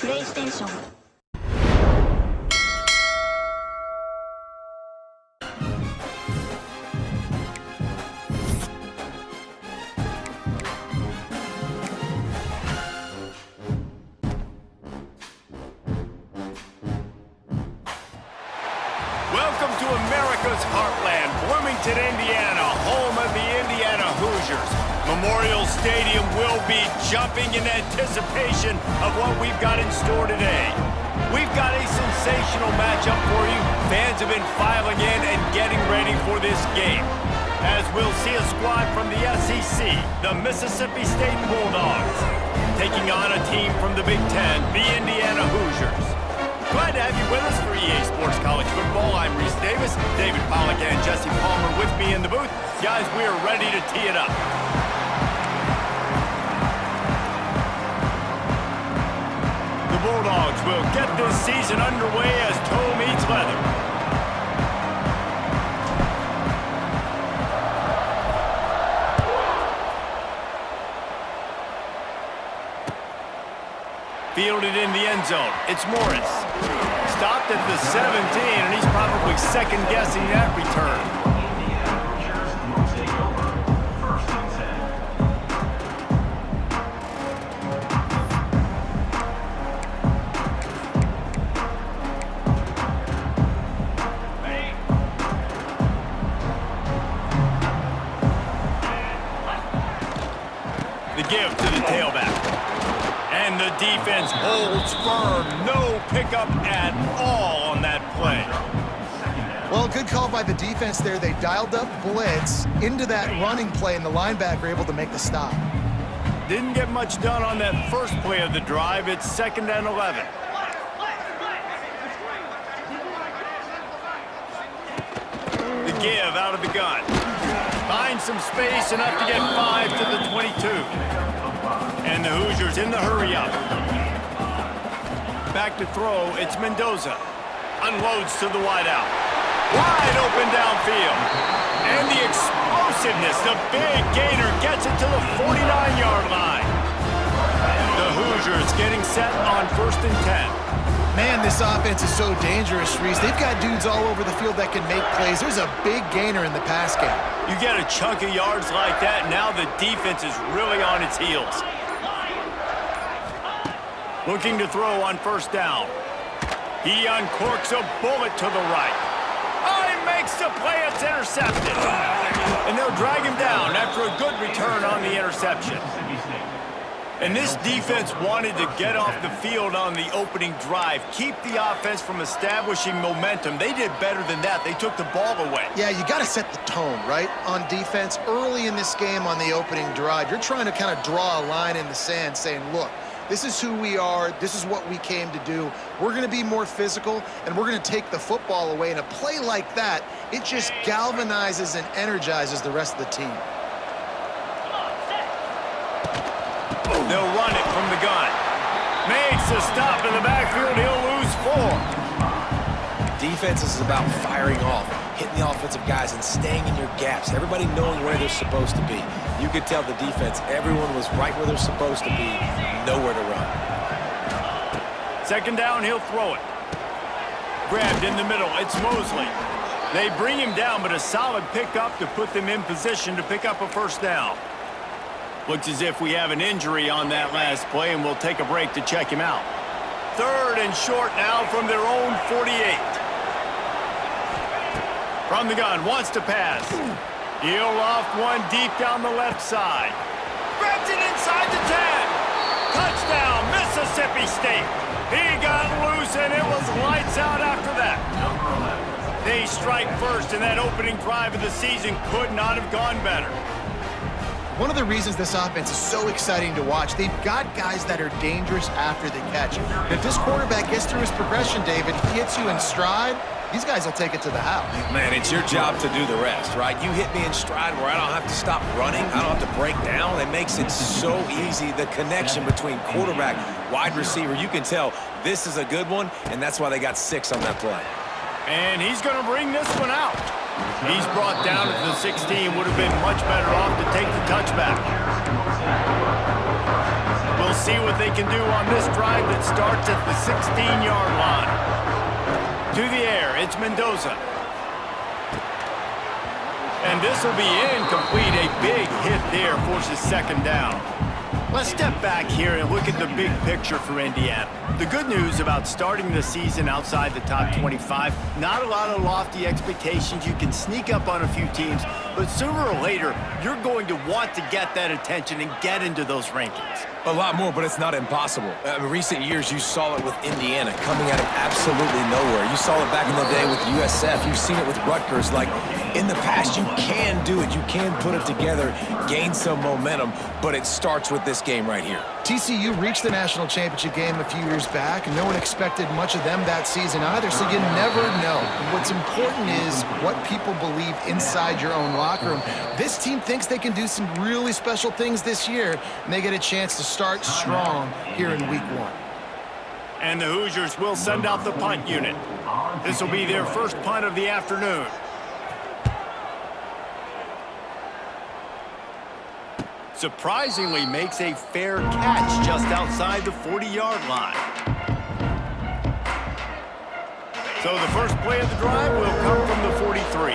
プレイステーション Welcome to America's heartland, Bloomington, Indiana, home of the Indiana Hoosiers. Memorial Stadium will be jumping in anticipation of what we've got in store today. We've got a sensational matchup for you. Fans have been filing in and getting ready for this game, as we'll see a squad from the SEC, the Mississippi State Bulldogs, taking on a team from the Big Ten, the Indiana Hoosiers. Glad to have you with us for EA Sports College Football. I'm Reese Davis, David Pollack and Jesse Palmer with me in the booth. Guys, we are ready to tee it up. The Bulldogs will get this season underway as toe meets leather. Fielded in the end zone. It's Morris. Stopped at the 17, and he's probably second-guessing that return. The give to the tailback. And the defense holds firm. No pickup at all on that play. Well, good call by the defense there. They dialed up blitz into that running play, and the linebacker able to make the stop. Didn't get much done on that first play of the drive. It's 2nd and 11. The give out of the gun. Finds some space, enough to get 5 to the 22. And the Hoosiers in the hurry-up. Back to throw, it's Mendoza. Unloads to the wideout. Wide open downfield. And the explosiveness, the big gainer gets it to the 49-yard line. The Hoosiers getting set on 1st and 10. Man, this offense is so dangerous, Reese. They've got dudes all over the field that can make plays. There's a big gainer in the pass game. You get a chunk of yards like that, now the defense is really on its heels. Looking to throw on 1st down. He uncorks a bullet to the right. Oh, he makes the play. It's intercepted. And they'll drag him down after a good return on the interception. And this defense wanted to get off the field on the opening drive, keep the offense from establishing momentum. They did better than that. They took the ball away. Yeah, you got to set the tone, right, on defense. Early in this game on the opening drive, you're trying to kind of draw a line in the sand saying, look, this is who we are. This is what we came to do. We're going to be more physical, and we're going to take the football away. And a play like that, it just galvanizes and energizes the rest of the team. They'll run it from the gun. Makes a stop in the backfield. He'll lose 4. Defense is about firing off, hitting the offensive guys, and staying in your gaps. Everybody knowing where they're supposed to be. You could tell the defense, everyone was right where they're supposed to be, nowhere to run. 2nd down, he'll throw it. Grabbed in the middle, it's Mosley. They bring him down, but a solid pickup to put them in position to pick up a 1st down. Looks as if we have an injury on that last play, and we'll take a break to check him out. 3rd and short now from their own 48. From the gun, wants to pass. He'll loft one deep down the left side. Grabs it inside the 10. Touchdown, Mississippi State. He got loose, and it was lights out after that. They strike first, and that opening drive of the season could not have gone better. One of the reasons this offense is so exciting to watch, they've got guys that are dangerous after the catch. If this quarterback gets through his progression, David, he hits you in stride, these guys will take it to the house. Man, it's your job to do the rest, right? You hit me in stride where I don't have to stop running. I don't have to break down. It makes it so easy, the connection between quarterback, wide receiver. You can tell this is a good one, and that's why they got 6 on that play. And he's going to bring this one out. He's brought down at the 16. Would have been much better off to take the touchback. We'll We'll see what they can do on this drive that starts at the 16-yard line. To the air, it's Mendoza. And this will be incomplete. A big hit there forces second down. Let's step back here and look at the big picture for Indiana. The good news about starting the season outside the top 25, not a lot of lofty expectations. You can sneak up on a few teams, but sooner or later, you're going to want to get that attention and get into those rankings. A lot more, but it's not impossible. In recent years, you saw it with Indiana coming out of absolutely nowhere. You saw it back in the day with USF. You've seen it with Rutgers. Like, in the past, you can do it. You can put it together, gain some momentum, but it starts with this game right here. TCU reached the national championship game a few years back, and no one expected much of them that season either, so you never know. And what's important is what people believe inside your own locker room. This team thinks they can do some really special things this year, and they get a chance to start strong here in week 1. And the Hoosiers will send out the punt unit. This will be their first punt of the afternoon. Surprisingly makes a fair catch just outside the 40-yard line. So the first play of the drive will come from the 43.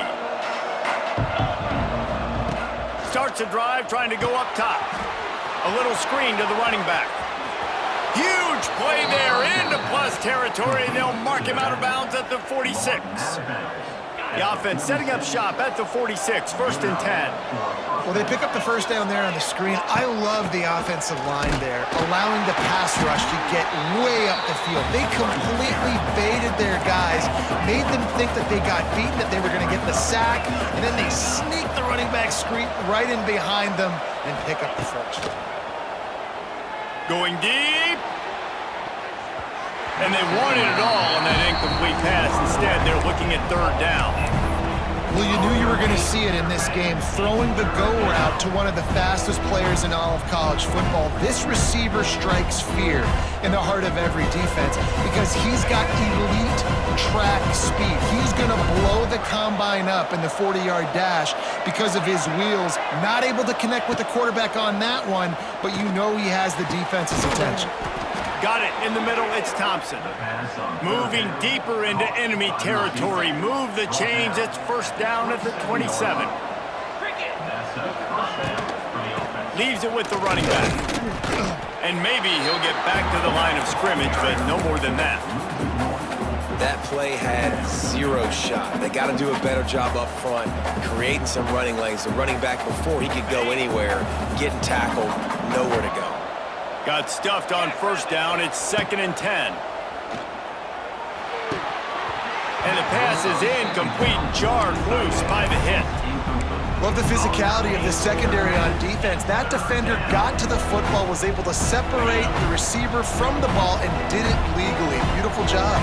Starts the drive trying to go up top. A little screen to the running back. Huge play there into plus territory, and they'll mark him out of bounds at the 46. The offense setting up shop at the 46, first and 10. Well, they pick up the first down there on the screen. I love the offensive line there, allowing the pass rush to get way up the field. They completely baited their guys, made them think that they got beaten, that they were going to get the sack, and then they sneak the running back screen right in behind them and pick up the first. Going deep. And they wanted it all on that incomplete pass. Instead, they're looking at third down. Well, you knew you were going to see it in this game, throwing the go route to one of the fastest players in all of college football. This receiver strikes fear in the heart of every defense because he's got elite track speed. He's going to blow the combine up in the 40-yard dash because of his wheels. Not able to connect with the quarterback on that one, but you know he has the defense's attention. Got it in the middle, it's Thompson. Moving deeper into enemy territory. Move the chains, it's first down at the 27. Leaves it with the running back. And maybe he'll get back to the line of scrimmage, but no more than that. That play had zero shot. They got to do a better job up front, creating some running lanes. The running back, before he could go anywhere, getting tackled, nowhere to go. Got stuffed on first down. It's second and 10. And the pass is incomplete, jarred loose by the hit. Love the physicality of the secondary on defense. That defender got to the football, was able to separate the receiver from the ball, and did it legally. Beautiful job.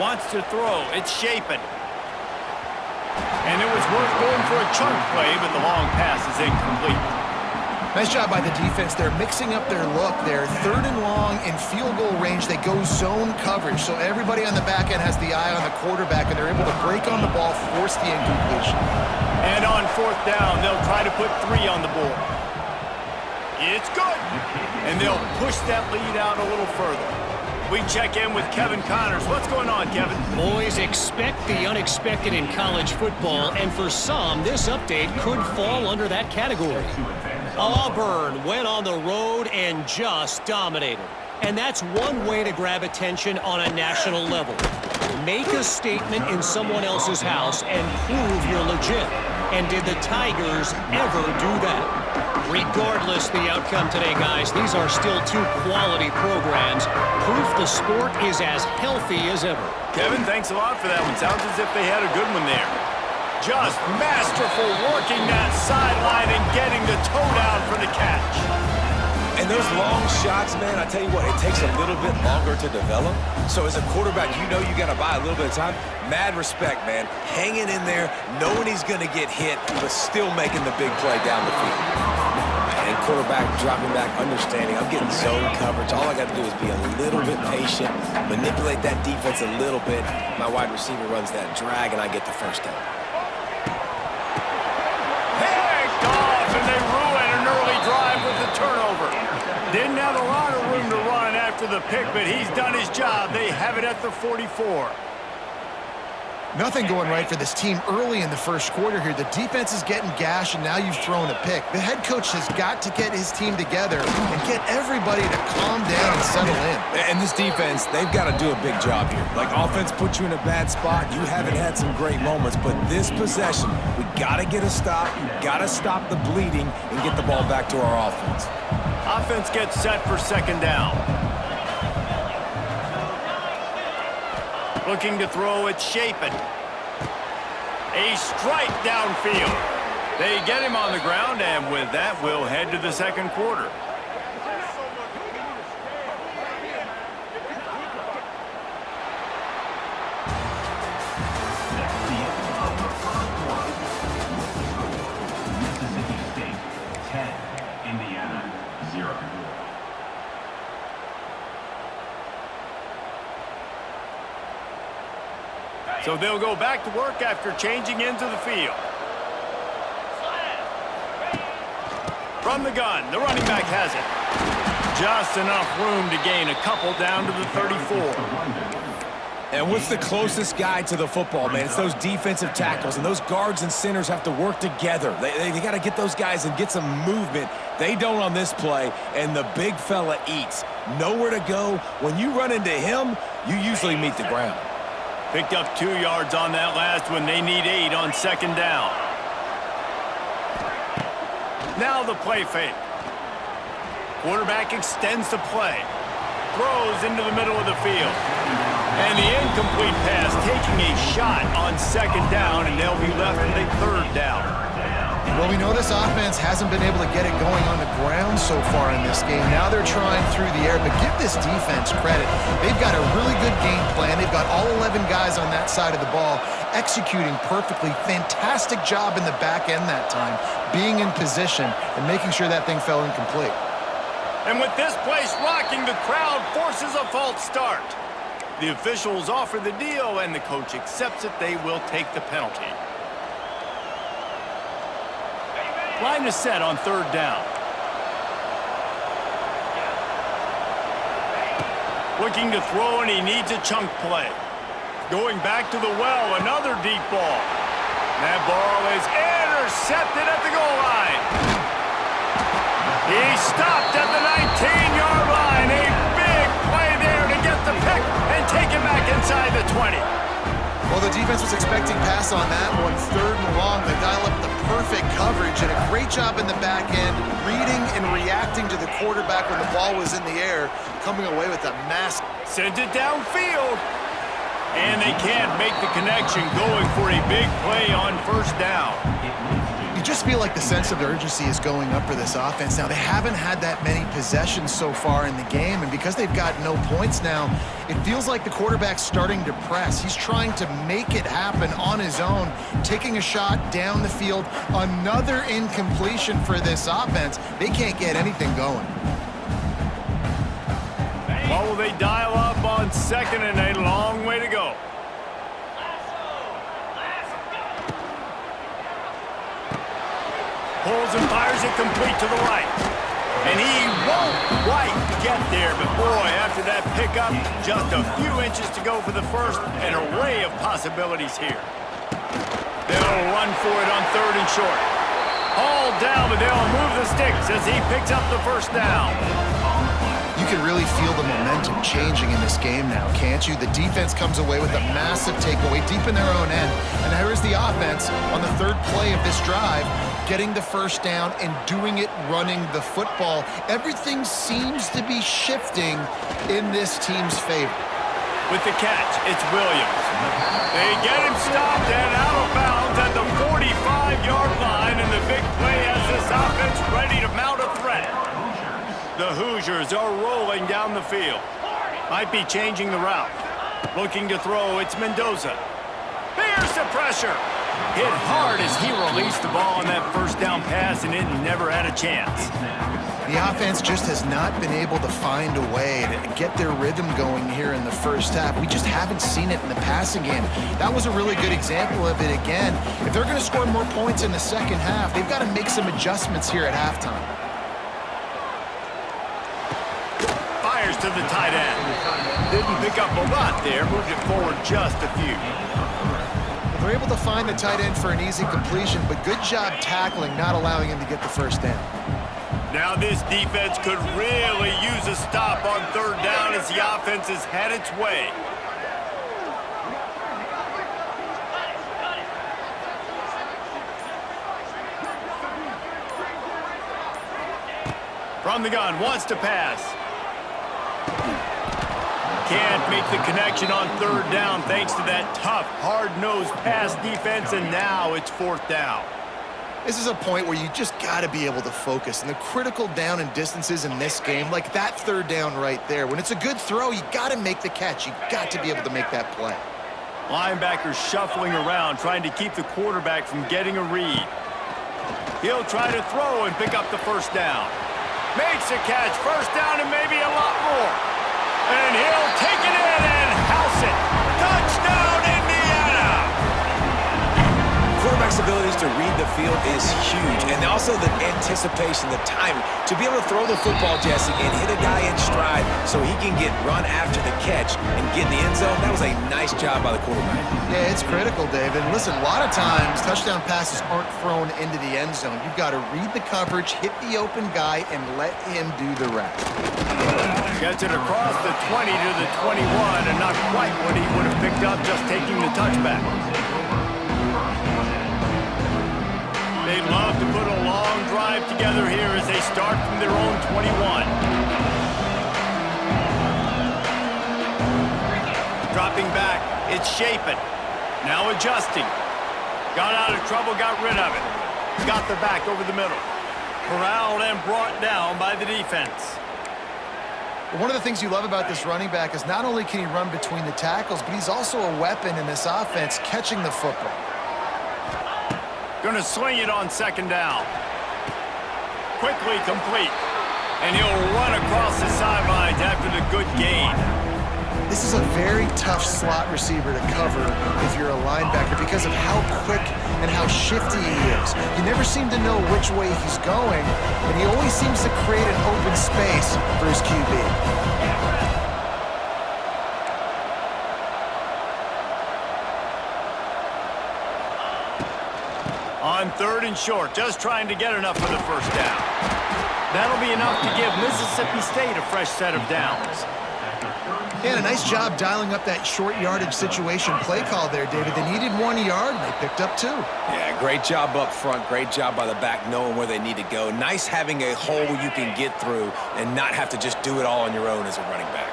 Wants to throw. It's Shapen. And it was worth going for a chunk play, but the long pass is incomplete. Nice job by the defense. They're mixing up their look. They're third and long in field goal range. They go zone coverage, so everybody on the back end has the eye on the quarterback, and they're able to break on the ball, force the incompletion. And on fourth down, they'll try to put 3 on the board. It's good. And they'll push that lead out a little further. We check in with Kevin Connors. What's going on, Kevin? Boys, expect the unexpected in college football, and for some, this update could fall under that category. Auburn went on the road and just dominated. And that's one way to grab attention on a national level. Make a statement in someone else's house and prove you're legit. And did the Tigers ever do that? Regardless the outcome today, guys, these are still 2 quality programs. Proof the sport is as healthy as ever. Kevin, thanks a lot for that one. Sounds as if they had a good one there. Just masterful working that sideline and getting the toe down for the catch. And those long shots, man, I tell you what, it takes a little bit longer to develop. So as a quarterback, you know you got to buy a little bit of time. Mad respect, man. Hanging in there, knowing he's going to get hit, but still making the big play down the field. And quarterback dropping back, understanding I'm getting zone coverage. All I got to do is be a little bit patient, manipulate that defense a little bit. My wide receiver runs that drag, and I get the first down. Didn't have a lot of room to run after the pick, but he's done his job. They have it at the 44. Nothing going right for this team early in the first quarter here. The defense is getting gashed, and now you've thrown a pick. The head coach has got to get his team together and get everybody to calm down and settle in. And this defense, they've got to do a big job here. Like, offense put you in a bad spot. You haven't had some great moments, but this possession, we got to get a stop. Got to stop the bleeding and get the ball back to our offense. Offense gets set for second down. Looking to throw, it's Shapen. A strike downfield. They get him on the ground, and with that, we'll head to the second quarter. Mississippi State 10, Indiana 0. So they'll go back to work after changing into the field. From the gun, the running back has it. Just enough room to gain a couple down to the 34. And what's the closest guy to the football, man? It's those defensive tackles, and those guards and centers have to work together. They got to get those guys and get some movement. They don't on this play, and the big fella eats. Nowhere to go. When you run into him, you usually meet the ground. Picked up 2 yards on that last one. They need 8 on second down. Now the play fake. Quarterback extends the play. Throws into the middle of the field. And the incomplete pass taking a shot on second down, and they'll be left with a third down. Well, we know this offense hasn't been able to get it going on the ground so far in this game. Now they're trying through the air, but give this defense credit. They've got a really good game plan. They've got all 11 guys on that side of the ball executing perfectly. Fantastic job in the back end that time, being in position and making sure that thing fell incomplete. And with this place rocking, the crowd forces a false start. The officials offer the deal, and the coach accepts it. They will take the penalty. Line is set on third down. Looking to throw, and he needs a chunk play. Going back to the well, another deep ball. That ball is intercepted at the goal line. He stopped at the 19-yard line. A big play there to get the pick and take it back inside the 20. Well, the defense was expecting pass on that one. Third and long, they dial up the perfect coverage and a great job in the back end, reading and reacting to the quarterback when the ball was in the air, coming away with a massive. Sends it downfield. And they can't make the connection, going for a big play on first down. You just feel like the sense of urgency is going up for this offense now. They haven't had that many possessions so far in the game, and because they've got no points now, it feels like the quarterback's starting to press. He's trying to make it happen on his own, taking a shot down the field. Another incompletion for this offense. They can't get anything going. What will they dial up on second, and a long way to go? Pulls and fires it complete to the right. And he won't quite get there, but boy, after that pickup, just a few inches to go for the first. An array of possibilities here. They'll run for it on third and short. Hauled down, but they'll move the sticks as he picks up the first down. You can really feel the momentum changing in this game now, can't you? The defense comes away with a massive takeaway deep in their own end. And here is the offense on the third play of this drive, getting the first down and doing it running the football. Everything seems to be shifting in this team's favor. With the catch, it's Williams. They get him stopped and out of bounds at the 45-yard line, and the big play has this offense ready to mount a threat. The Hoosiers are rolling down the field. Might be changing the route. Looking to throw, it's Mendoza. There's the pressure. Hit hard as he released the ball on that first down pass, and it never had a chance. The offense just has not been able to find a way to get their rhythm going here in the first half. We just haven't seen it in the passing game. That was a really good example of it again. If they're going to score more points in the second half, they've got to make some adjustments here at halftime. to the tight end. Didn't pick up a lot there, moved it forward just a few. They're able to find the tight end for an easy completion, but good job tackling, not allowing him to get the first down. Now this defense could really use a stop on third down as the offense has had its way. From the gun, wants to pass. Can't make the connection on third down thanks to that tough, hard-nosed pass defense, and now it's fourth down. This is a point where you just got to be able to focus. And the critical down and distances in this game, like that third down right there, when it's a good throw, you got to make the catch. You got to be able to make that play. Linebackers shuffling around, trying to keep the quarterback from getting a read. He'll try to throw and pick up the first down. Makes a catch, first down and maybe a lot more. And he'll take it in and house it. Touchdown, Indiana! Quarterback's abilities to read the field is huge, and also the anticipation, the timing. To be able to throw the football, Jesse, and hit a guy in stride so he can get run after the catch and get in the end zone, that was a nice job by the quarterback. Yeah, it's critical, David. And listen, a lot of times, touchdown passes aren't thrown into the end zone. You've got to read the coverage, hit the open guy, and let him do the rest. Gets it across the 20 to the 21, and not quite what he would have picked up just taking the touchback. They'd love to put a long drive together here as they start from their own 21. Dropping back, it's Shapin. Now adjusting. Got out of trouble, got rid of it. Got the back over the middle. Corralled and brought down by the defense. One of the things you love about this running back is not only can he run between the tackles, but he's also a weapon in this offense catching the football. Gonna swing it on second down. Quickly complete. And he'll run across the sidelines after the good gain. This is a very tough slot receiver to cover if you're a linebacker because of how quick and how shifty he is. You never seem to know which way he's going, and he always seems to create an open space for his QB. On third and short, just trying to get enough for the first down. That'll be enough to give Mississippi State a fresh set of downs. Yeah, a nice job dialing up that short yardage situation play call there, David. They needed 1 yard, and they picked up 2. Yeah, great job up front. Great job by the back knowing where they need to go. Nice having a hole you can get through and not have to just do it all on your own as a running back.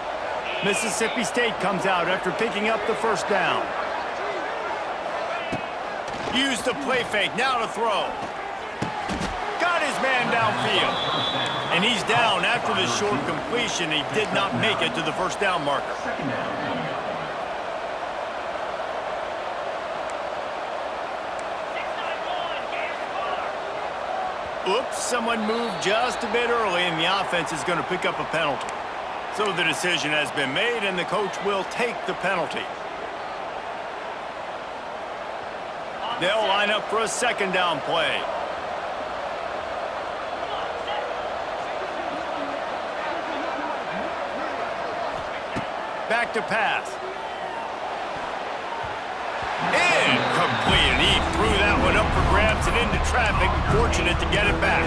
Mississippi State comes out after picking up the first down. Use the play fake, now to throw. Got his man downfield. And he's down after the short completion. He did not make it to the first down marker. Oops, someone moved just a bit early, and the offense is going to pick up a penalty. So the decision has been made, and the coach will take the penalty. They'll line up for a second down play. Back to pass. Incomplete. He threw that one up for grabs and into traffic. Fortunate to get it back.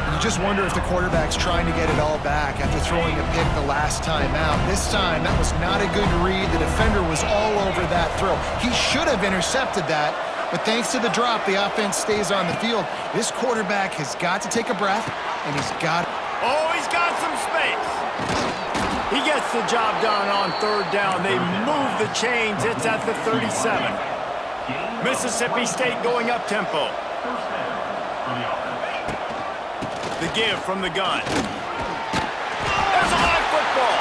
You just wonder if the quarterback's trying to get it all back after throwing a pick the last time out. This time, that was not a good read. The defender was all over that throw. He should have intercepted that, but thanks to the drop, the offense stays on the field. This quarterback has got to take a breath, and he's got... Oh, he's got some space. He gets the job done on third down. They move the chains. It's at the 37. Mississippi State going up tempo. The give from the gun. There's a live football.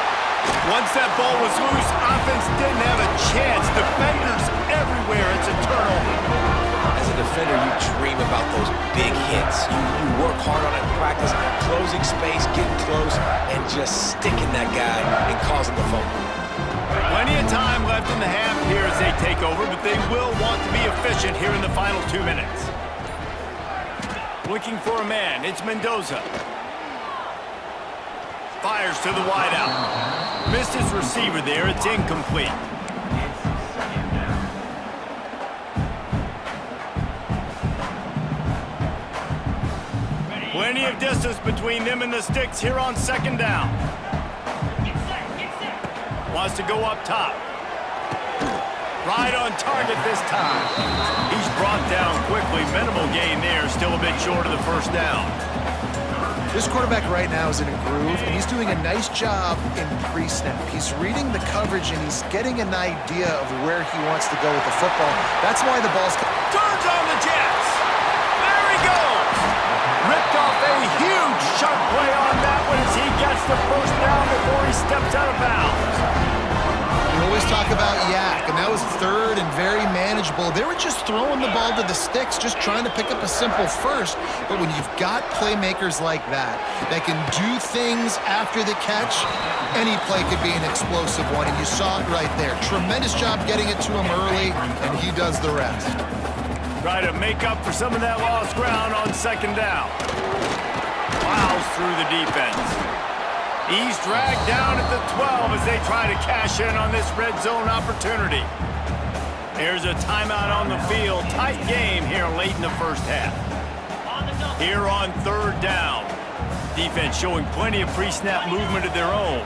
Once that ball was loose, offense didn't have a chance. Defenders everywhere. It's a turnover. As a defender, you dream about those big hits. You work hard on it in practice, closing space, getting close, and just sticking that guy and causing the fumble. Plenty of time left in the half here as they take over, but they will want to be efficient here in the final 2 minutes. Looking for a man, it's Mendoza. Fires to the wideout. Missed his receiver there. It's incomplete. Plenty of distance between them and the sticks here on second down. Wants to go up top. Right on target this time. He's brought down quickly. Minimal gain there. Still a bit short of the first down. This quarterback right now is in a groove, and he's doing a nice job in pre-snap. He's reading the coverage, and he's getting an idea of where he wants to go with the football. That's why the ball's... Turns on the Jets. There he goes. Ripped off a huge sharp play on that one as he gets the first down before he steps out of bounds. We always talk about yak, and that was third and very manageable. They were just throwing the ball to the sticks, just trying to pick up a simple first. But when you've got playmakers like that can do things after the catch, any play could be an explosive one, and you saw it right there. Tremendous job getting it to him early, and he does the rest. Try to make up for some of that lost ground on second down. Plows through the defense. He's dragged down at the 12 as they try to cash in on this red zone opportunity. There's a timeout on the field. Tight game here late in the first half. Here on third down. Defense showing plenty of pre-snap movement of their own.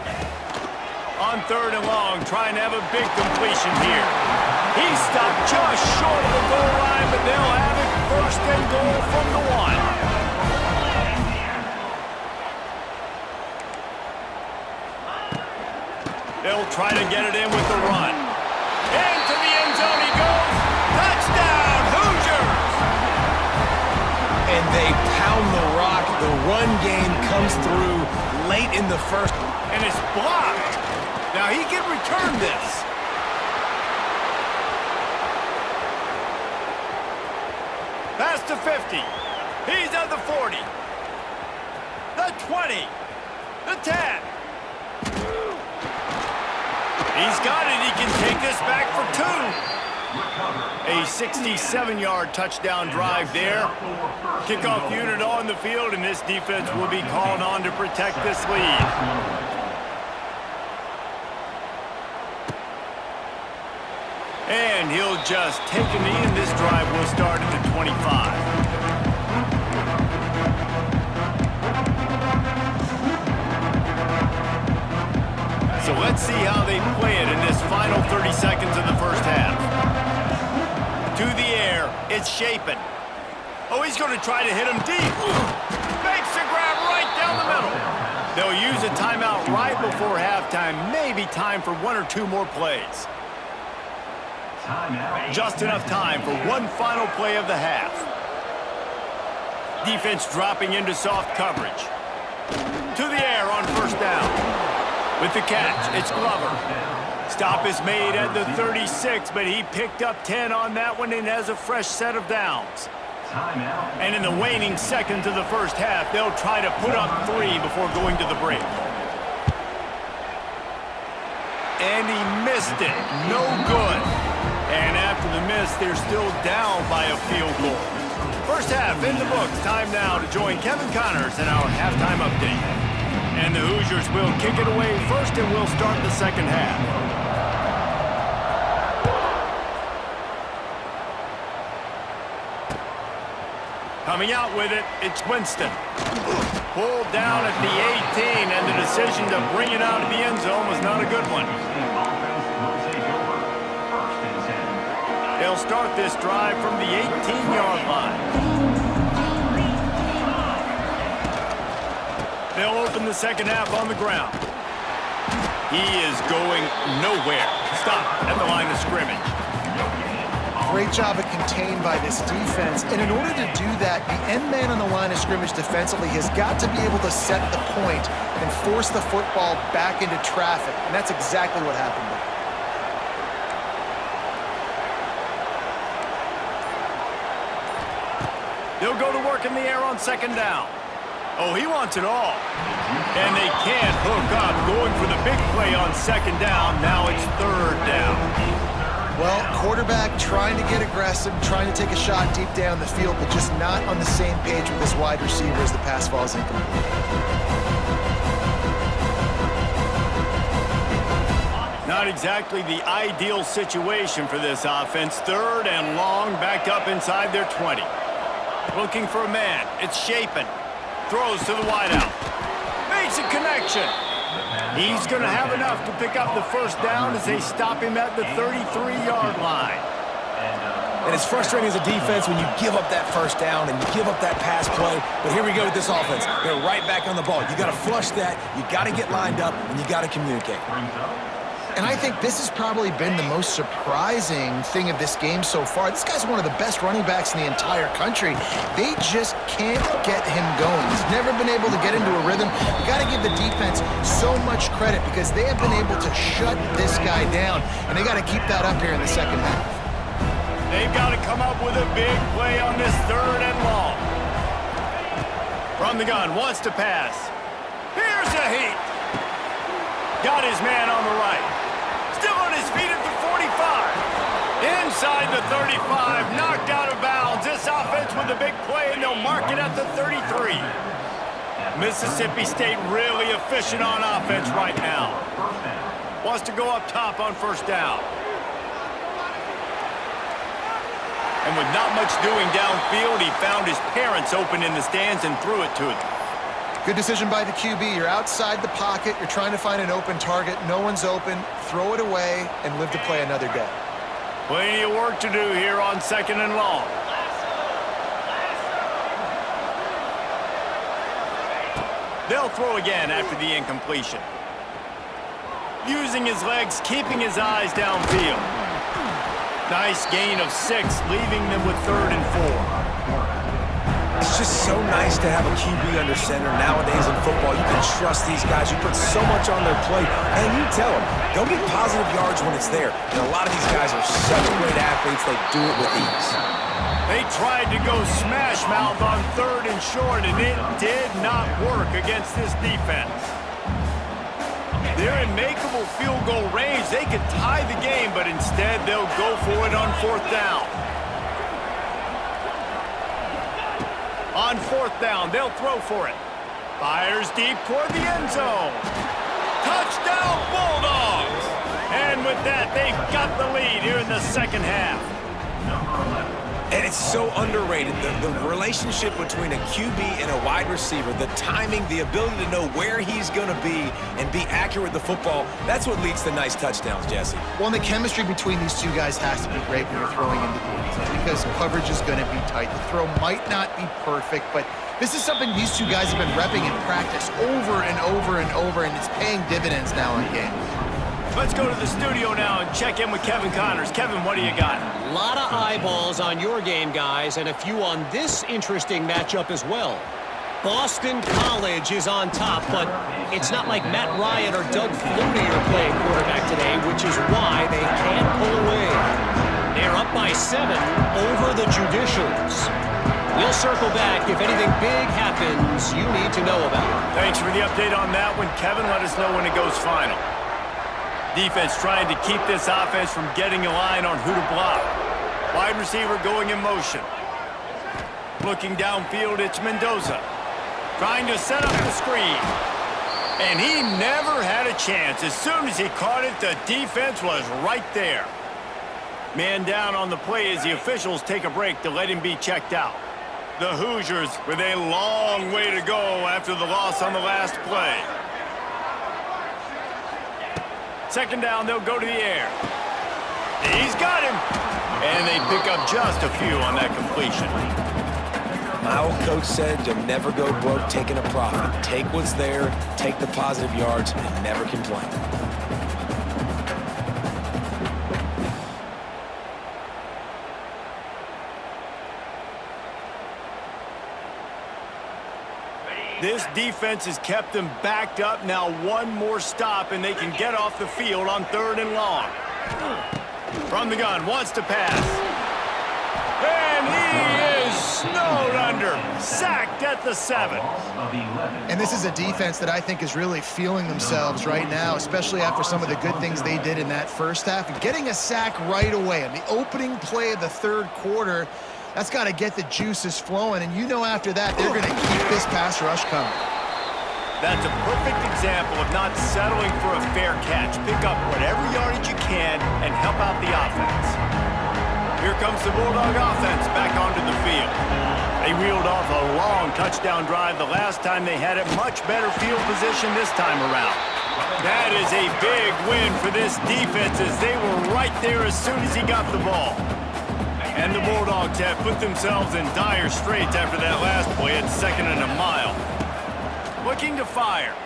On third and long, trying to have a big completion here. He's stopped just short of the goal line, but they'll have it first and goal from the 1. They'll try to get it in with the run. Into the end zone he goes. Touchdown, Hoosiers! And they pound the rock. The run game comes through late in the first. And it's blocked. Now he can return this. Pass to 50. He's at the 40. The 20. The 10. He's got it. He can take this back for 2. A 67-yard touchdown drive there. Kickoff unit on the field, and this defense will be called on to protect this lead. And he'll just take a knee, and this drive will start at the 25. So let's see how they play it in this final 30 seconds of the first half. To the air, it's Shapen. Oh, he's going to try to hit him deep. Makes the grab right down the middle. They'll use a timeout right before halftime. Maybe time for 1 or 2 more plays. Just enough time for one final play of the half. Defense dropping into soft coverage. To the air on first down. With the catch, it's Glover. Stop is made at the 36, but he picked up 10 on that one and has a fresh set of downs. And in the waning seconds of the first half, they'll try to put up 3 before going to the break. And he missed it. No good. And after the miss, they're still down by a field goal. First half in the books. Time now to join Kevin Connors in our halftime update. And the Hoosiers will kick it away first, and we'll start the second half. Coming out with it, it's Winston. Pulled down at the 18, and the decision to bring it out of the end zone was not a good one. They'll start this drive from the 18-yard line. They'll open the second half on the ground. He is going nowhere. Stop at the line of scrimmage. Great job of contained by this defense. And in order to do that, the end man on the line of scrimmage defensively has got to be able to set the point and force the football back into traffic. And that's exactly what happened there. They'll go to work in the air on second down. Oh, he wants it all. And they can't hook up, going for the big play on second down. Now it's third down. Well, quarterback trying to get aggressive, trying to take a shot deep down the field, but just not on the same page with his wide receiver as the pass falls incomplete. Not exactly the ideal situation for this offense. 3rd and long, backed up inside their 20. Looking for a man. It's Shapen. Throws to the wideout. Makes a connection. He's going to have enough to pick up the first down as they stop him at the 33-yard line. And it's frustrating as a defense when you give up that first down and you give up that pass play. But here we go with this offense. They're right back on the ball. You got to flush that. You got to get lined up, and you got to communicate. And I think this has probably been the most surprising thing of this game so far. This guy's one of the best running backs in the entire country. They just can't get him going. He's never been able to get into a rhythm. You got to give the defense so much credit because they have been able to shut this guy down, and they got to keep that up here in the second half. They've got to come up with a big play on this 3rd and long. From the gun, wants to pass. Here's a heat. Got his man on the right. Still on his feet at the 45. Inside the 35, knocked out of bounds. This offense with a big play, and they'll mark it at the 33. Mississippi State really efficient on offense right now. Wants to go up top on first down. And with not much doing downfield, he found his parents open in the stands and threw it to them. Good decision by the QB. You're outside the pocket. You're trying to find an open target. No one's open. Throw it away and live to play another day. Plenty of work to do here on 2nd and long. They'll throw again after the incompletion. Using his legs, keeping his eyes downfield. Nice gain of 6, leaving them with 3rd and 4. It's just so nice to have a QB under center. Nowadays in football, you can trust these guys. You put so much on their plate, and you tell them, go get positive yards when it's there. And a lot of these guys are such great athletes, they do it with ease. They tried to go smash mouth on 3rd and short, and it did not work against this defense. They're in makeable field goal range. They could tie the game, but instead they'll go for it on 4th down. On 4th down, they'll throw for it. Fires deep toward the end zone. Touchdown, Bulldogs! And with that, they've got the lead here in the second half. And it's so underrated, the relationship between a QB and a wide receiver, the timing, the ability to know where he's going to be and be accurate with the football, that's what leads to nice touchdowns, Jesse. Well, and the chemistry between these two guys has to be great when you're throwing into the end zone because coverage is going to be tight. The throw might not be perfect, but this is something these two guys have been repping in practice over and over and over, and it's paying dividends now in games. Let's go to the studio now and check in with Kevin Connors. Kevin, what do you got? A lot of eyeballs on your game, guys, and a few on this interesting matchup as well. Boston College is on top, but it's not like Matt Ryan or Doug Flutie are playing quarterback today, which is why they can't pull away. They're up by 7 over the Judicials. We'll circle back if anything big happens you need to know about. Thanks for the update on that one, Kevin. Let us know when it goes final. Defense trying to keep this offense from getting a line on who to block. Wide receiver going in motion. Looking downfield, it's Mendoza. Trying to set up the screen. And he never had a chance. As soon as he caught it, the defense was right there. Man down on the play as the officials take a break to let him be checked out. The Hoosiers with a long way to go after the loss on the last play. Second down, they'll go to the air. He's got him. And they pick up just a few on that completion. My old coach said you'll never go broke taking a profit. Take what's there, take the positive yards, and never complain. This defense has kept them backed up. Now one more stop, and they can get off the field on 3rd and long. From the gun, wants to pass. And he is snowed under. Sacked at the 7. And this is a defense that I think is really feeling themselves right now, especially after some of the good things they did in that first half. And getting a sack right away on the opening play of the 3rd quarter, that's got to get the juices flowing. And you know after that, they're going to keep this pass rush coming. That's a perfect example of not settling for a fair catch. Pick up whatever yardage you can and help out the offense. Here comes the Bulldog offense back onto the field. They reeled off a long touchdown drive the last time they had a much better field position this time around. That is a big win for this defense as they were right there as soon as he got the ball. And the Bulldogs have put themselves in dire straits after that last play at 2nd and a mile. Looking to fire.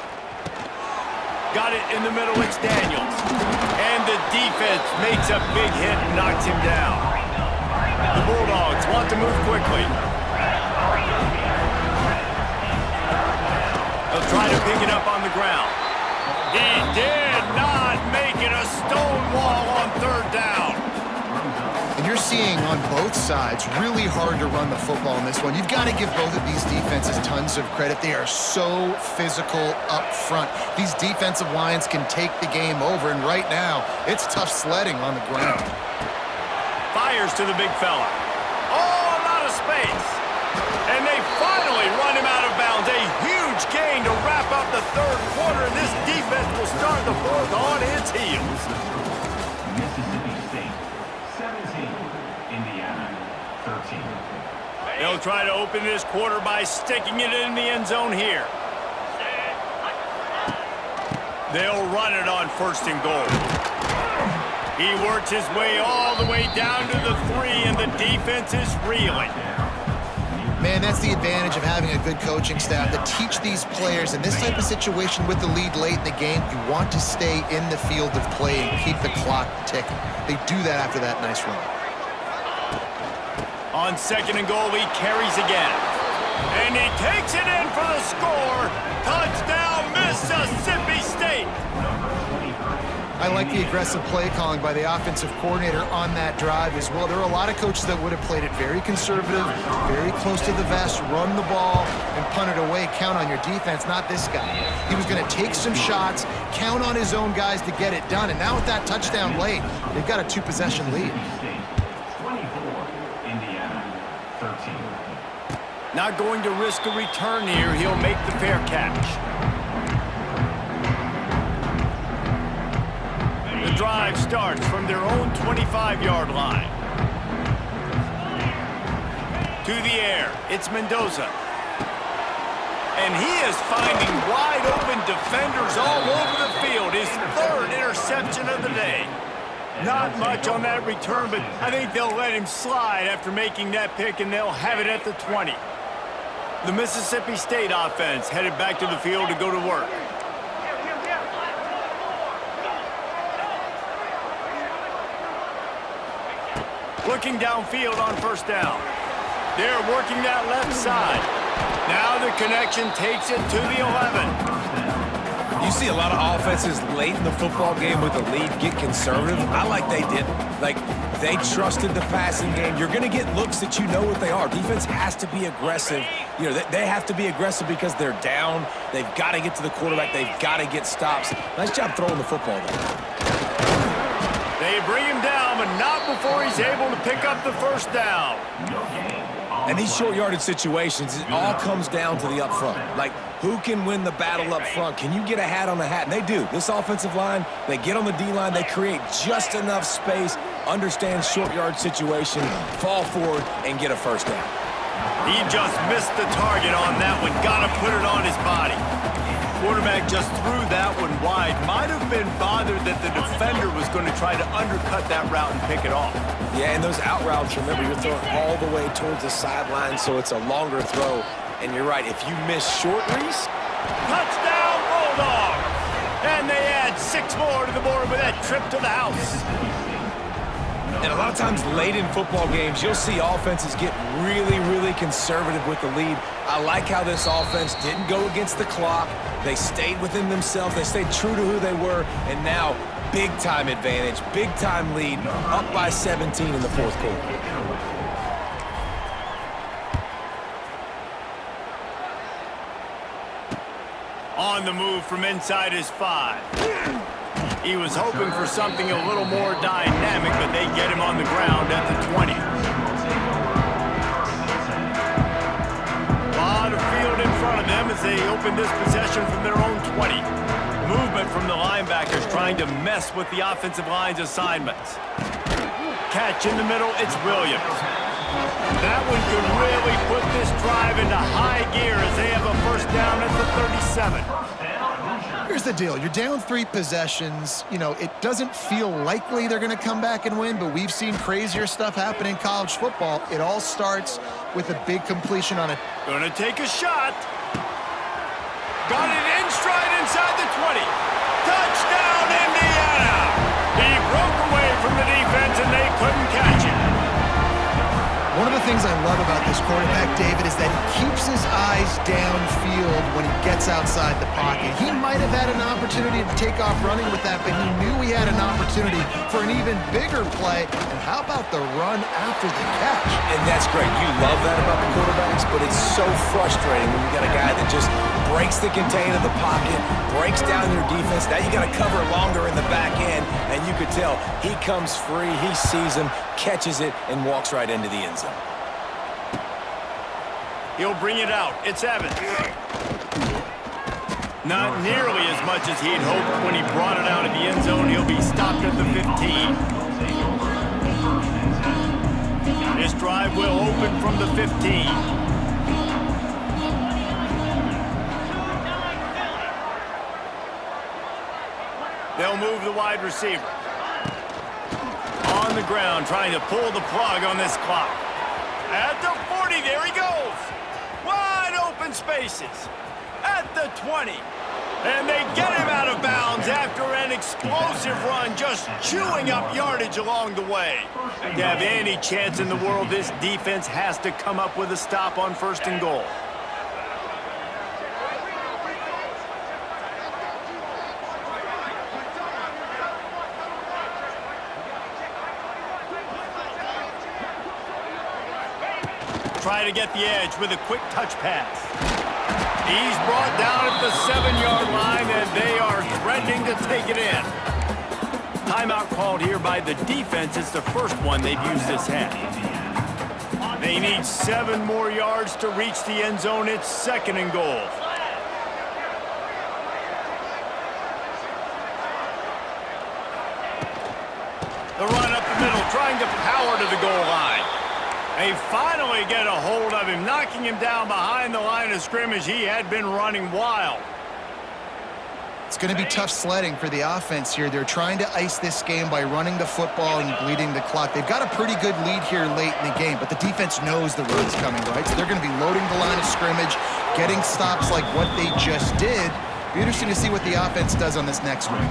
Got it in the middle, it's Daniels. And the defense makes a big hit and knocks him down. The Bulldogs want to move quickly. They'll try to pick it up on the ground. He did not make it a stone wall on 3rd down. And you're seeing on both sides really hard to run the football in this one. You've got to give both of these defenses tons of credit. They are so physical up front. These defensive lines can take the game over, and right now, it's tough sledding on the ground. Fires to the big fella. Oh, a lot of space. And they finally run him out of bounds. A huge gain to wrap up the 3rd quarter, and this defense will start the 4th on its heels. Mississippi State 17, Indiana 13. They'll try to open this quarter by sticking it in the end zone here. They'll run it on 1st and goal. He works his way all the way down to the 3, and the defense is reeling. Man, that's the advantage of having a good coaching staff to teach these players in this type of situation with the lead late in the game. You want to stay in the field of play and keep the clock ticking. They do that after that nice run. On 2nd and goal, he carries again. And he takes it in for the score. Touchdown, Mississippi State. I like the aggressive play calling by the offensive coordinator on that drive as well. There are a lot of coaches that would have played it very conservative, very close to the vest, run the ball, and punt it away. Count on your defense, not this guy. He was going to take some shots, count on his own guys to get it done. And now with that touchdown late, they've got a 2-possession lead. 24, Indiana 13. Not going to risk a return here. He'll make the fair catch. The drive starts from their own 25-yard line. To the air, it's Mendoza. And he is finding wide-open defenders all over the field. His 3rd interception of the day. Not much on that return, but I think they'll let him slide after making that pick, and they'll have it at the 20. The Mississippi State offense headed back to the field to go to work. Looking downfield on 1st down. They're working that left side. Now the connection takes it to the 11. You see a lot of offenses late in the football game with a lead get conservative. I like they didn't. Like, they trusted the passing game. You're going to get looks that you know what they are. Defense has to be aggressive. You know, they have to be aggressive because they're down. They've got to get to the quarterback. They've got to get stops. Nice job throwing the football, though. They bring him down, but not before he's able to pick up the 1st down. And these short yardage situations, it all comes down to the up front. Like, who can win the battle up front? Can you get a hat on a hat? And they do. This offensive line, they get on the D-line, they create just enough space, understand short yard situation, fall forward, and get a 1st down. He just missed the target on that one. Got to put it on his body. Quarterback just threw that one wide. Might have been bothered that the defender was going to try to undercut that route and pick it off. Yeah, and those out routes, remember, you're throwing all the way towards the sideline, so it's a longer throw. And you're right, if you miss short reads... Touchdown, Bulldogs! And they add 6 more to the board with that trip to the house. And a lot of times late in football games, you'll see offenses get really, really conservative with the lead. I like how this offense didn't go against the clock. They stayed within themselves. They stayed true to who they were. And now, big-time advantage, big-time lead, up by 17 in the 4th quarter. On the move from inside his 5. He was hoping for something a little more dynamic, but they get him on the ground at the 20. A lot of field in front of them as they open this possession from their own 20. Movement from the linebackers trying to mess with the offensive line's assignments. Catch in the middle, it's Williams. That one could really put this drive into high gear as they have a first down at the 37. Here's the deal. You're down 3 possessions. You know, it doesn't feel likely they're going to come back and win, but we've seen crazier stuff happen in college football. It all starts with a big completion on it. Gonna take a shot. Got it in stride inside the 20. Touchdown, Indiana! He broke away from the defense and they couldn't catch him. One of the things I love about this quarterback, David, is that he keeps his eyes downfield when he gets outside the pocket. He might have had an opportunity to take off running with that, but he knew he had an opportunity for an even bigger play. And how about the run after the catch? And that's great. You love that about the quarterbacks, but it's so frustrating when you got a guy that just breaks the contain of the pocket, breaks down your defense. Now you got to cover longer in the back end, and you could tell he comes free, he sees him, catches it, and walks right into the end zone. He'll bring it out. It's Evans. Not nearly as much as he'd hoped when he brought it out of the end zone. He'll be stopped at the 15. This drive will open from the 15. They'll move the wide receiver. On the ground, trying to pull the plug on this clock. At the 40, there he goes. Wide open spaces. At the 20. And they get him out of bounds after an explosive run, just chewing up yardage along the way. To have any chance in the world, this defense has to come up with a stop on 1st and goal. Try to get the edge with a quick touch pass. He's brought down at the 7-yard line, and they are threatening to take it in. Timeout called here by the defense. It's the first one they've used this half. They need 7 more yards to reach the end zone. It's 2nd and goal. The run up the middle, trying to power to the goal line. They finally get a hold of him, knocking him down behind the line of scrimmage. He had been running wild. It's going to be tough sledding for the offense here. They're trying to ice this game by running the football and bleeding the clock. They've got a pretty good lead here late in the game, but the defense knows the run's coming, right? So they're going to be loading the line of scrimmage, getting stops like what they just did. Be interesting to see what the offense does on this next one.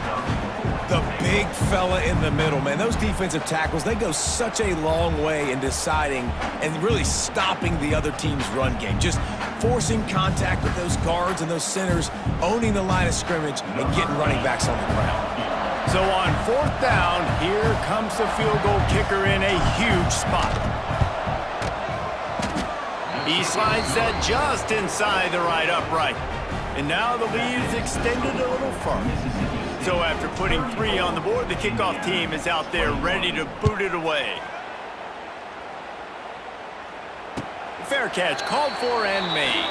The big fella in the middle, man. Those defensive tackles, they go such a long way in deciding and really stopping the other team's run game. Just forcing contact with those guards and those centers, owning the line of scrimmage, and getting running backs on the ground. So on 4th down, here comes the field goal kicker in a huge spot. He slides that just inside the right upright. And now the lead is extended a little further. So after putting 3 on the board, the kickoff team is out there ready to boot it away. Fair catch called for and made.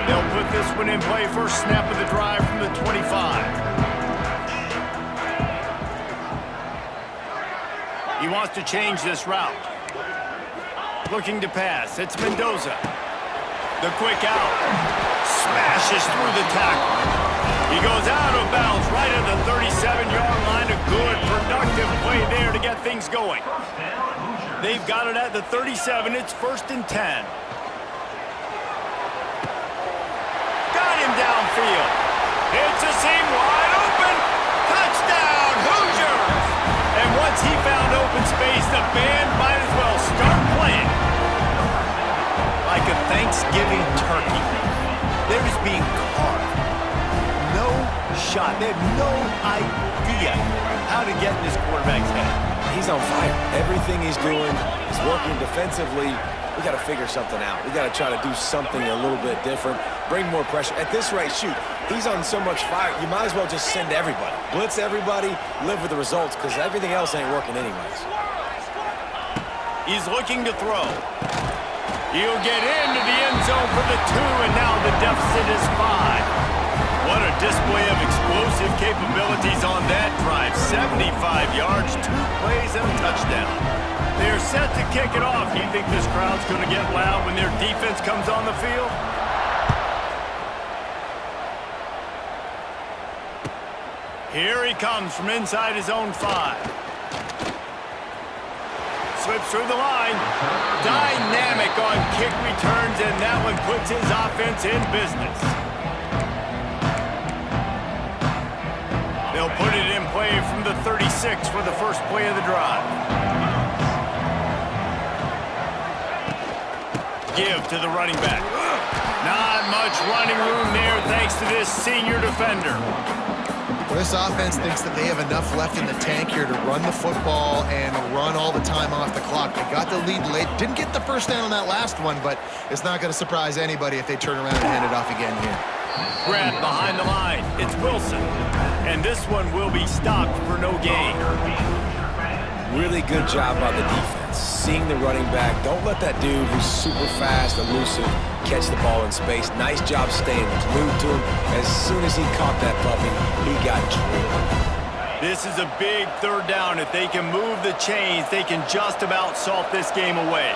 They'll put this one in play. First snap of the drive from the 25. He wants to change this route. Looking to pass. It's Mendoza. The quick out. Smashes through the tackle. He goes out of bounds right at the 37-yard line. A good, productive play there to get things going. They've got it at the 37. It's 1st and 10. Got him downfield. It's a seam wide open. Touchdown, Hoosiers! And once he found open space, the band might as well start playing. Like a Thanksgiving turkey. They're just being carved. No shot. They have no idea how to get in this quarterback's head. He's on fire. Everything he's doing is working defensively. We got to figure something out. We got to try to do something a little bit different. Bring more pressure. At this rate, shoot, he's on so much fire, you might as well just send everybody. Blitz everybody, live with the results, because everything else ain't working anyways. He's looking to throw. He'll get into the end zone for the 2, and now the deficit is 5. What a display of explosive capabilities on that drive. 75 yards, 2 plays, and a touchdown. They're set to kick it off. Do you think this crowd's going to get loud when their defense comes on the field? Here he comes from inside his own 5. Slips through the line. Dynamic on kick returns, and that one puts his offense in business. They'll put it in play from the 36 for the first play of the drive. Give to the running back. Not much running room there thanks to this senior defender. Well, this offense thinks that they have enough left in the tank here to run the football and run all the time off the clock. They got the lead late. Didn't get the first down on that last one, but it's not going to surprise anybody if they turn around and hand it off again here. Grab behind the line. It's Wilson. And this one will be stopped for no gain. Really good job by the defense. Seeing the running back. Don't let that dude who's super fast, elusive, catch the ball in space. Nice job staying glued to him. As soon as he caught that puppy, he got drilled. This is a big 3rd down. If they can move the chains, they can just about salt this game away.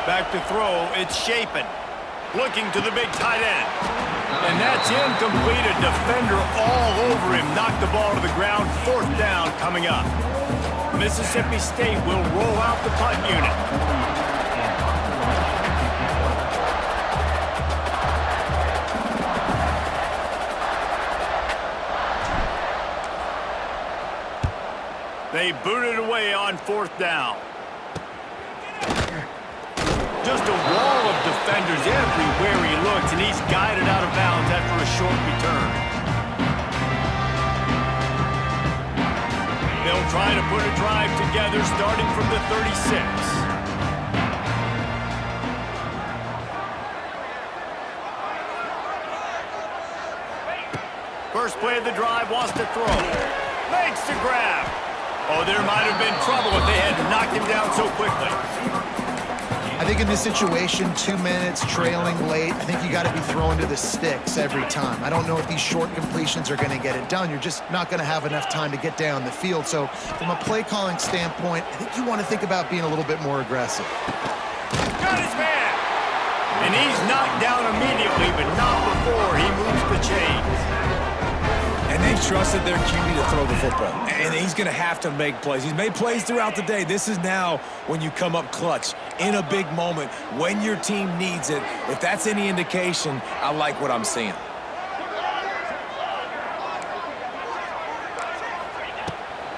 Back to throw, it's Shapen. Looking to the big tight end. And that's incomplete. A defender all over him. Knocked the ball to the ground. 4th down coming up. Mississippi State will roll out the punt unit. They booted away on 4th down. Just a wall of defenders everywhere he looks, and he's guided out of bounds after a short return. They'll try to put a drive together starting from the 36. First play of the drive, wants to throw. Makes the grab. Oh, there might have been trouble if they had knocked him down so quickly. I think in this situation, 2 minutes, trailing late, I think you got to be throwing to the sticks every time. I don't know if these short completions are going to get it done. You're just not going to have enough time to get down the field. So from a play calling standpoint, I think you want to think about being a little bit more aggressive. Got his man! And he's knocked down immediately, but not before he moves the chains. And they've trusted their QB to throw the football. And he's going to have to make plays. He's made plays throughout the day. This is now when you come up clutch in a big moment when your team needs it. If that's any indication, I like what I'm seeing.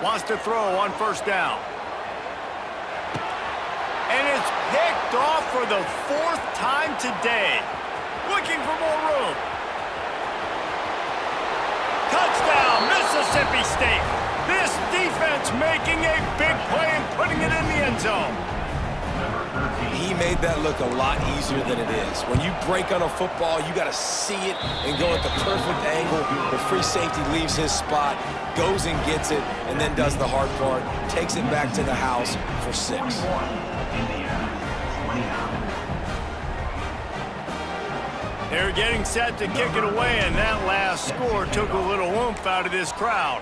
Wants to throw on 1st down. And it's picked off for the 4th time today. Looking for more room. Touchdown, Mississippi State. This defense making a big play and putting it in the end zone. He made that look a lot easier than it is. When you break on a football, you got to see it and go at the perfect angle. The free safety leaves his spot, goes and gets it, and then does the hard part, takes it back to the house for 6. They're getting set to kick it away, and that last score took a little oomph out of this crowd.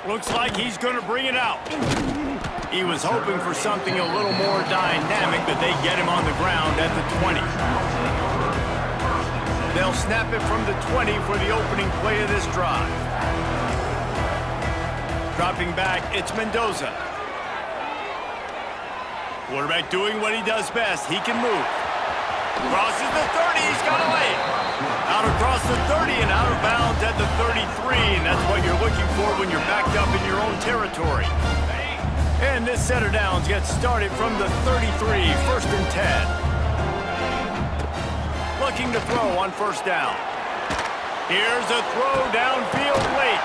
Looks like he's going to bring it out. He was hoping for something a little more dynamic, but they get him on the ground at the 20. They'll snap it from the 20 for the opening play of this drive. Dropping back, it's Mendoza. Quarterback doing what he does best. He can move. Crosses the 30. He's got to lay it. Out across the 30 and out of bounds at the 33. And that's what you're looking for when you're backed up in your own territory. And this setter downs gets started from the 33. 1st and 10. Looking to throw on 1st down. Here's a throw downfield late.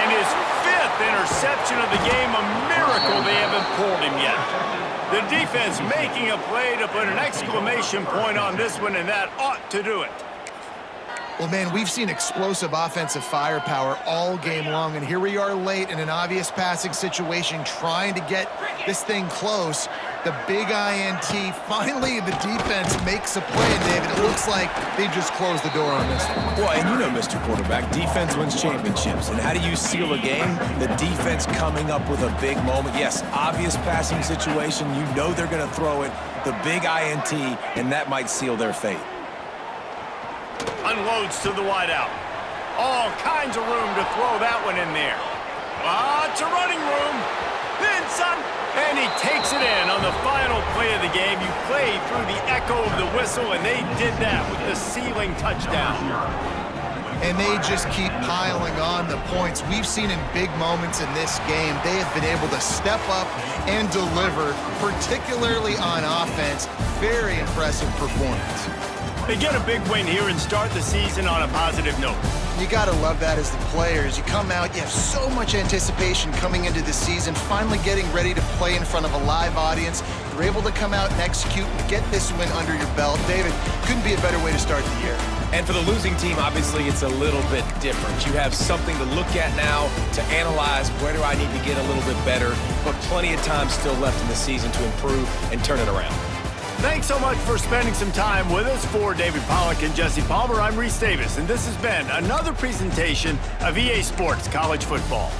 And his 5th interception of the game. A miracle they haven't pulled him yet. The defense making a play to put an exclamation point on this one, and that ought to do it. Well, man, we've seen explosive offensive firepower all game long, and here we are late in an obvious passing situation trying to get this thing close. The big INT, finally the defense makes a play, and David, it looks like they just closed the door on this one. Well, and you know, Mr. Quarterback, defense wins championships. And how do you seal a game? The defense coming up with a big moment. Yes, obvious passing situation. You know they're going to throw it. The big INT, and that might seal their fate. Unloads to the wideout. All kinds of room to throw that one in there. Lots of running room. Then some. And he takes it in on the final play of the game. You play through the echo of the whistle, and they did that with the sealing touchdown. And they just keep piling on the points. We've seen in big moments in this game, they have been able to step up and deliver, particularly on offense. Very impressive performance. They get a big win here and start the season on a positive note. You got to love that as the players. You come out, you have so much anticipation coming into the season, finally getting ready to play in front of a live audience. You're able to come out and execute and get this win under your belt. David, couldn't be a better way to start the year. And for the losing team, obviously, it's a little bit different. You have something to look at now to analyze where do I need to get a little bit better, but plenty of time still left in the season to improve and turn it around. Thanks so much for spending some time with us. For David Pollack and Jesse Palmer, I'm Reese Davis, and this has been another presentation of EA Sports College Football.